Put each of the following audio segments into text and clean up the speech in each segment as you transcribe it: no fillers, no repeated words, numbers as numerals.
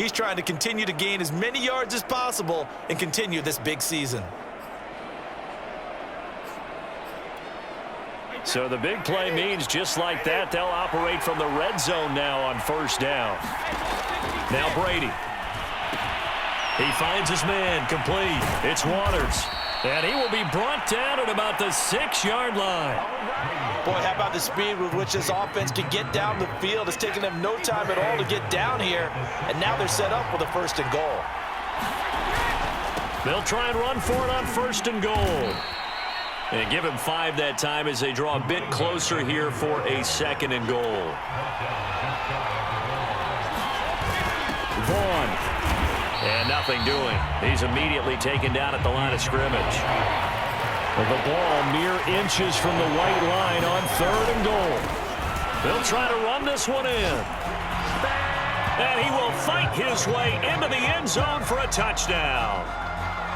He's trying to continue to gain as many yards as possible and continue this big season. So the big play means just like that, they'll operate from the red zone now on first down. Now Brady. He finds his man complete. It's Waters. And he will be brought down at about the 6-yard line. Boy, how about the speed with which this offense can get down the field? It's taken them no time at all to get down here. And now they're set up with a 1st and goal. They'll try and run for it on 1st and goal. And give him 5 that time as they draw a bit closer here for a 2nd and goal. Vaughn. And nothing doing. He's immediately taken down at the line of scrimmage. The ball mere inches from the white line on 3rd and goal. They'll try to run this one in. And he will fight his way into the end zone for a touchdown.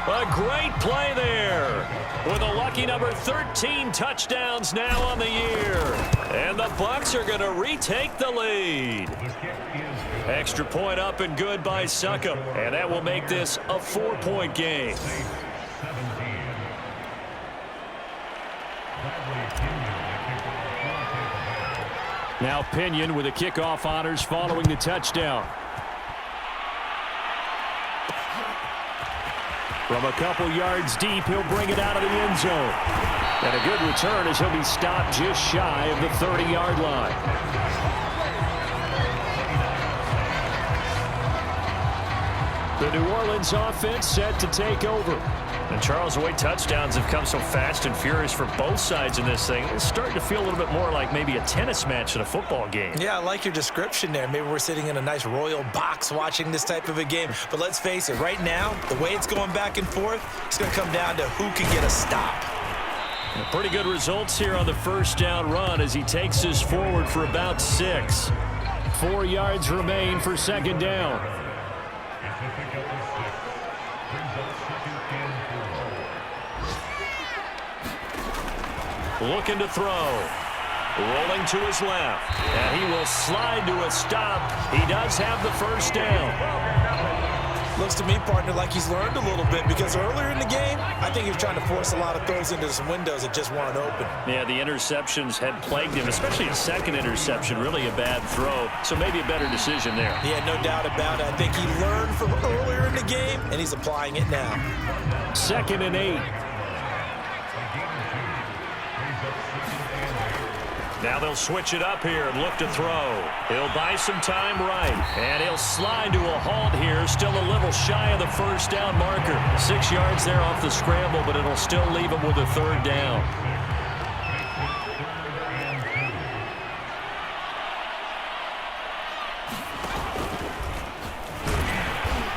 A great play there. With a lucky number 13 touchdowns now on the year. And the Bucs are going to retake the lead. Extra point up and good by Succop. And that will make this a 4-point game. Now Pinion with the kickoff honors following the touchdown. From a couple yards deep, he'll bring it out of the end zone. And a good return as he'll be stopped just shy of the 30-yard line. The New Orleans offense set to take over. And Charles, the way touchdowns have come so fast and furious for both sides in this thing, it's starting to feel a little bit more like maybe a tennis match than a football game. Yeah, I like your description there. Maybe we're sitting in a nice royal box watching this type of a game. But let's face it, right now, the way it's going back and forth, it's going to come down to who can get a stop. Pretty good results here on the 1st down run as he takes this forward for about 6. 4 yards remain for 2nd down. Looking to throw. Rolling to his left. And he will slide to a stop. He does have the 1st down. Looks to me, partner, like he's learned a little bit because earlier in the game, I think he was trying to force a lot of throws into some windows that just weren't open. Yeah, the interceptions had plagued him, especially his 2nd interception, really a bad throw. So maybe a better decision there. Yeah, no doubt about it. I think he learned from earlier in the game, and he's applying it now. 2nd and 8. Now they'll switch it up here and look to throw. He'll buy some time right. And he'll slide to a halt here. Still a little shy of the 1st down marker. 6 yards there off the scramble, but it'll still leave him with a 3rd down.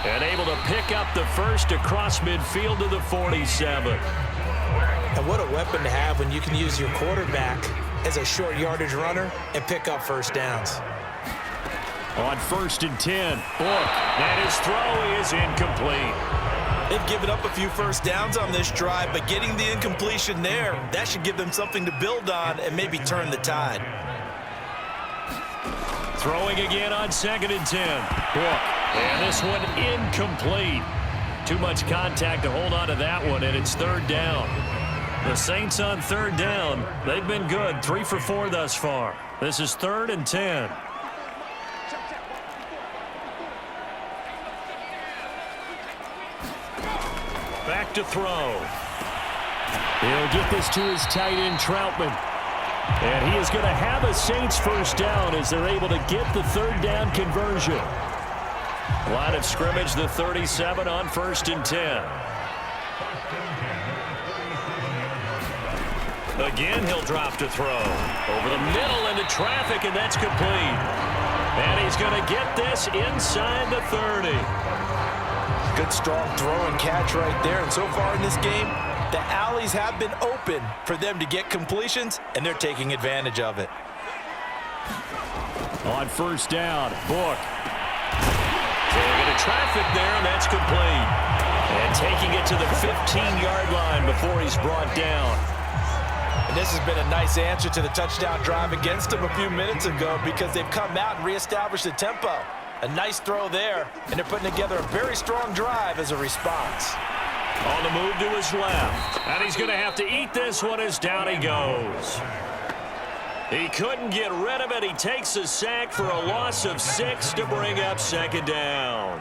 And able to pick up the 1st across midfield to the 47. And what a weapon to have when you can use your quarterback as a short yardage runner and pick up 1st downs. On 1st and 10, Book, and his throw is incomplete. They've given up a few 1st downs on this drive, but getting the incompletion there, that should give them something to build on and maybe turn the tide. Throwing again on 2nd and 10. Book, and this one incomplete. Too much contact to hold on to that one, and it's 3rd down. The Saints on 3rd down. They've been good, 3 for 4 thus far. This is 3rd and 10. Back to throw. He'll get this to his tight end, Troutman. And he is going to have a Saints 1st down as they're able to get the 3rd down conversion. Line of scrimmage, the 37 on 1st and 10. Again, he'll drop to throw. Over the middle into traffic, and that's complete. And he's going to get this inside the 30. Good, strong throw and catch right there. And so far in this game, the alleys have been open for them to get completions, and they're taking advantage of it. On 1st down, Book. Taking into traffic there, and that's complete. And taking it to the 15-yard line before he's brought down. And this has been a nice answer to the touchdown drive against them a few minutes ago because they've come out and reestablished the tempo. A nice throw there, and they're putting together a very strong drive as a response. On the move to his left. And he's going to have to eat this one as down he goes. He couldn't get rid of it. He takes a sack for a loss of 6 to bring up second down.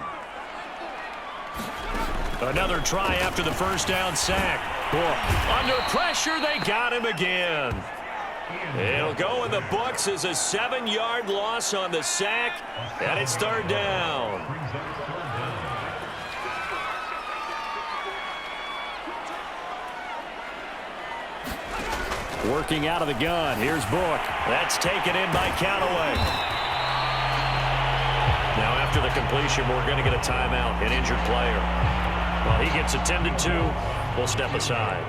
Another try after the first down sack. Under pressure, they got him again. It'll go in the books as a 7-yard loss on the sack, and it's third down. Working out of the gun. Here's Book. That's taken in by Callaway. Now after the completion, we're going to get a timeout, an injured player. While he gets attended to, we'll step aside.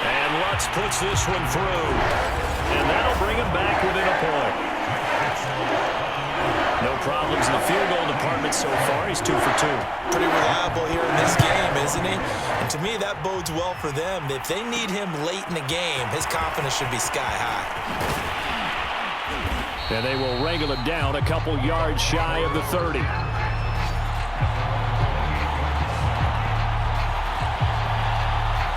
And Lutz puts this one through. And that'll bring him back within a point. No problems in the field goal department so far. He's 2 for 2. Pretty reliable here in this game, isn't he? And to me, that bodes well for them. If they need him late in the game, his confidence should be sky high. And they will wrangle him down a couple yards shy of the 30.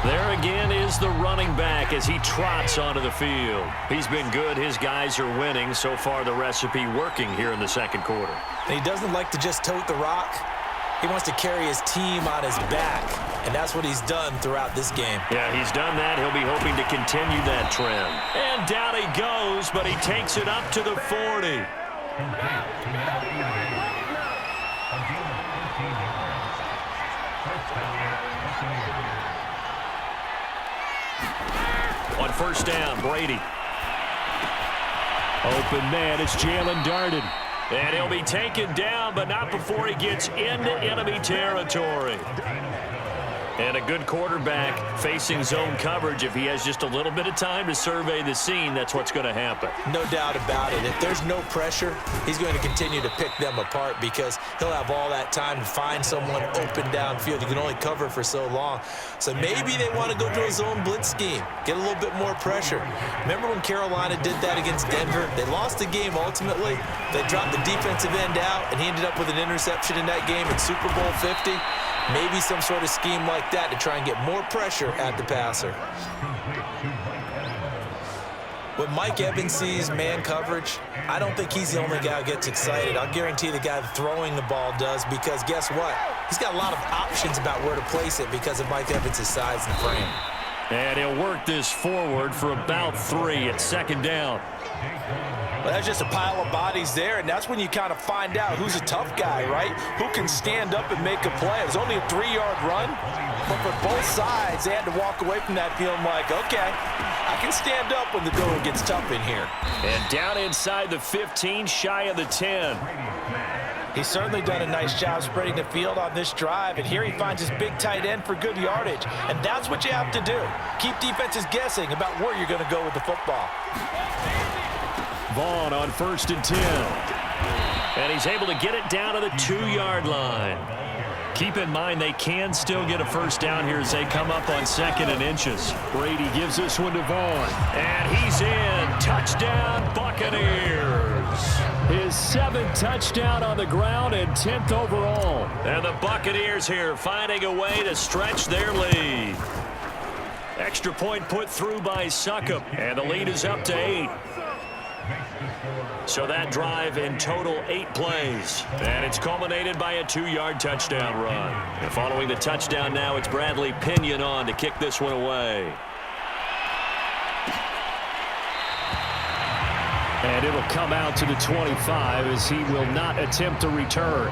There again is the running back as he trots onto the field. He's been good. His guys are winning. So far, the recipe working here in the second quarter. And he doesn't like to just tote the rock. He wants to carry his team on his back, and that's what he's done throughout this game. Yeah, he's done that. He'll be hoping to continue that trend. And down he goes, but he takes it up to the 40. On first down, Brady. Open man, it's Jalen Darden. And he'll be taken down, but not before he gets into enemy territory. And a good quarterback facing zone coverage. If he has just a little bit of time to survey the scene, that's what's going to happen. No doubt about it. If there's no pressure, he's going to continue to pick them apart because he'll have all that time to find someone open downfield. You can only cover for so long. So maybe they want to go to a zone blitz scheme, get a little bit more pressure. Remember when Carolina did that against Denver? They lost the game ultimately. They dropped the defensive end out, and he ended up with an interception in that game in Super Bowl 50. Maybe some sort of scheme like that to try and get more pressure at the passer. When Mike Evans sees man coverage, I don't think he's the only guy who gets excited. I'll guarantee the guy throwing the ball does because guess what? He's got a lot of options about where to place it because of Mike Evans' size and frame. And he'll work this forward for about 3 at second down. Well, that's just a pile of bodies there, and that's when you kind of find out who's a tough guy, right? Who can stand up and make a play. It was only a 3-yard run, but for both sides, they had to walk away from that feeling like, okay, I can stand up when the going gets tough in here. And down inside the 15, shy of the 10. He's certainly done a nice job spreading the field on this drive, and here he finds his big tight end for good yardage, and that's what you have to do. Keep defenses guessing about where you're going to go with the football. Vaughn on 1st and 10. And he's able to get it down to the 2-yard line. Keep in mind they can still get a first down here as they come up on 2nd and inches. Brady gives this one to Vaughn. And he's in. Touchdown, Buccaneers. His 7th touchdown on the ground and 10th overall. And the Buccaneers here finding a way to stretch their lead. Extra point put through by Succop. And the lead is up to 8. So that drive in total 8 plays. And it's culminated by a 2-yard touchdown run. And following the touchdown now, it's Bradley Pinion on to kick this one away. And it'll come out to the 25 as he will not attempt to return.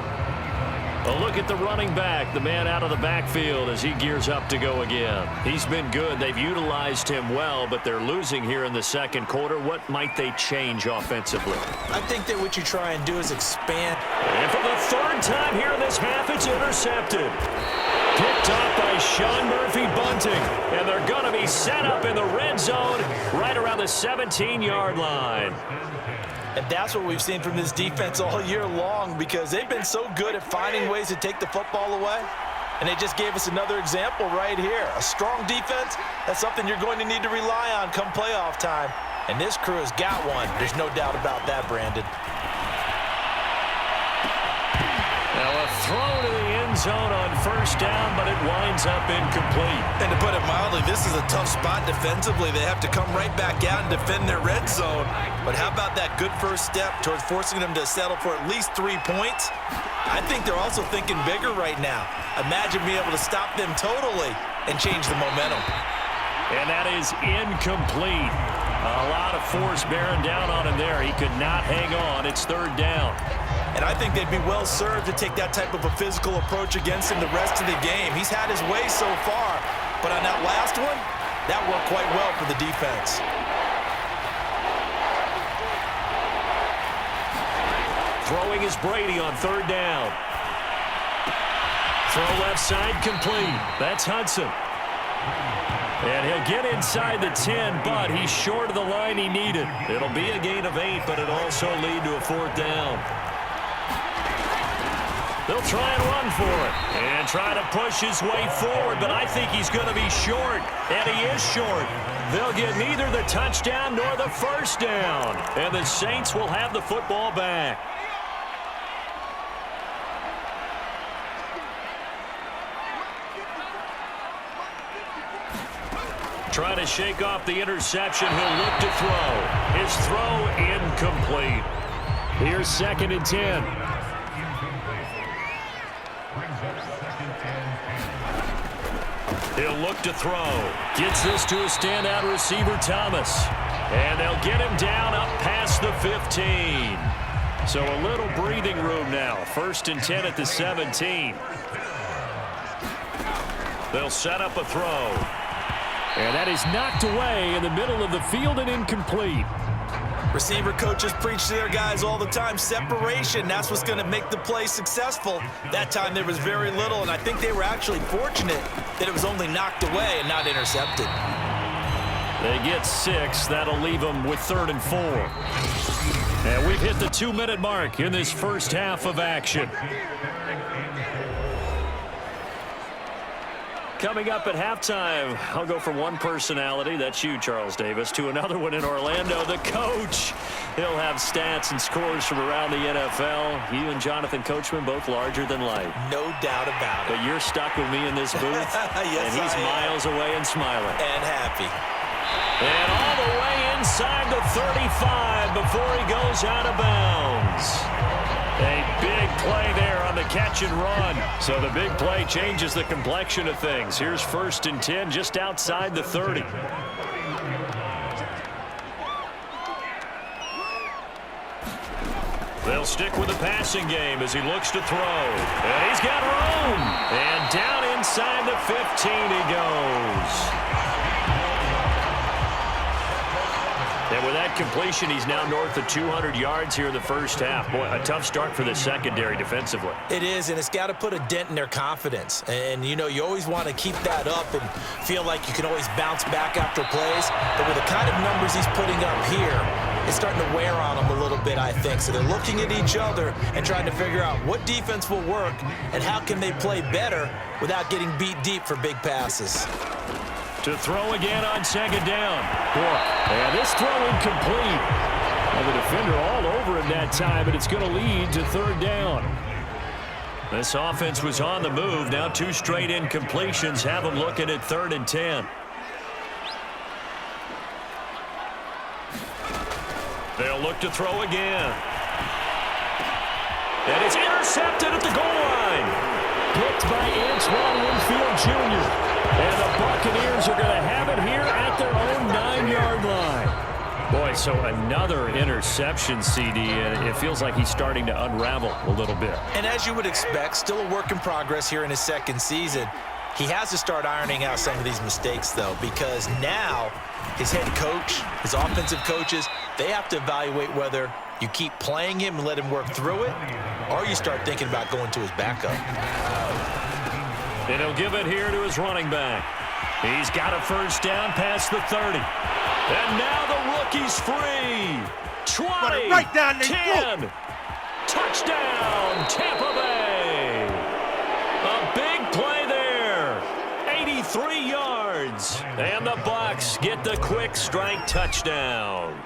A look at the running back, the man out of the backfield as he gears up to go again. He's been good. They've utilized him well, but they're losing here in the second quarter. What might they change offensively? I think that what you try and do is expand. And for the 3rd time here in this half, it's intercepted. Picked up by Sean Murphy-Bunting. And they're going to be set up in the red zone right around the 17-yard line. And that's what we've seen from this defense all year long because they've been so good at finding ways to take the football away. And they just gave us another example right here. A strong defense, that's something you're going to need to rely on come playoff time. And this crew has got one. There's no doubt about that, Brandon. Now a throw to the end zone on first down, but it winds up incomplete. And to put it mildly, this is a tough spot defensively. They have to come right back out and defend their red zone. But how about that good first step towards forcing them to settle for at least 3 points? I think they're also thinking bigger right now. Imagine being able to stop them totally and change the momentum. And that is incomplete. A lot of force bearing down on him there. He could not hang on. It's third down. And I think they'd be well served to take that type of a physical approach against him the rest of the game. He's had his way so far, but on that last one, that worked quite well for the defense. Throwing is Brady on third down. Throw left side complete. That's Hudson. And he'll get inside the 10, but he's short of the line he needed. It'll be a gain of 8, but it'll also lead to a fourth down. They'll try and run for it and try to push his way forward, but I think he's going to be short, and he is short. They'll get neither the touchdown nor the first down, and the Saints will have the football back. Trying to shake off the interception. He'll look to throw. His throw incomplete. Here's 2nd and 10. He'll look to throw. Gets this to a standout receiver, Thomas. And they'll get him down up past the 15. So a little breathing room now. 1st and 10 at the 17. They'll set up a throw. And that is knocked away in the middle of the field and incomplete. Receiver coaches preach to their guys all the time. Separation, that's what's going to make the play successful. That time there was very little, and I think they were actually fortunate that it was only knocked away and not intercepted. They get 6. That'll leave them with 3rd and 4. And we've hit the 2-minute mark in this first half of action. Coming up at halftime, I'll go from one personality, that's you, Charles Davis, to another one in Orlando, the coach. He'll have stats and scores from around the NFL. You and Jonathan Coachman, both larger than life. No doubt about it. But you're stuck with me in this booth, yes, and he's miles away and smiling. And happy. And all the way inside the 35 before he goes out of bounds. A big play there on the catch and run. So the big play changes the complexion of things. Here's 1st and 10 just outside the 30. They'll stick with the passing game as he looks to throw. And he's got room. And down inside the 15 he goes. And with that completion, he's now north of 200 yards here in the first half. Boy, a tough start for the secondary defensively. It is, and it's got to put a dent in their confidence. And, you know, you always want to keep that up and feel like you can always bounce back after plays. But with the kind of numbers he's putting up here, it's starting to wear on them a little bit, I think. So they're looking at each other and trying to figure out what defense will work and how can they play better without getting beat deep for big passes. To throw again on 2nd down. And this throw incomplete. And the defender all over him that time, and it's going to lead to 3rd down. This offense was on the move. Now 2 straight incompletions have them looking at 3rd and 10. They'll look to throw again. And it's intercepted at the goal line. Picked by Antoine Winfield Jr. And the Buccaneers are going to have it here at their own 9-yard line. Boy, so another interception, CD, and it feels like he's starting to unravel a little bit. And as you would expect, still a work in progress here in his 2nd season. He has to start ironing out some of these mistakes, though, because now his head coach, his offensive coaches, they have to evaluate whether you keep playing him and let him work through it, or you start thinking about going to his backup. And he'll give it here to his running back. He's got a first down past the 30. And now the rookie's free. 20, right down there. 10. Touchdown, Tampa Bay. A big play there. 83 yards. yards. And the Bucs get the quick strike touchdown.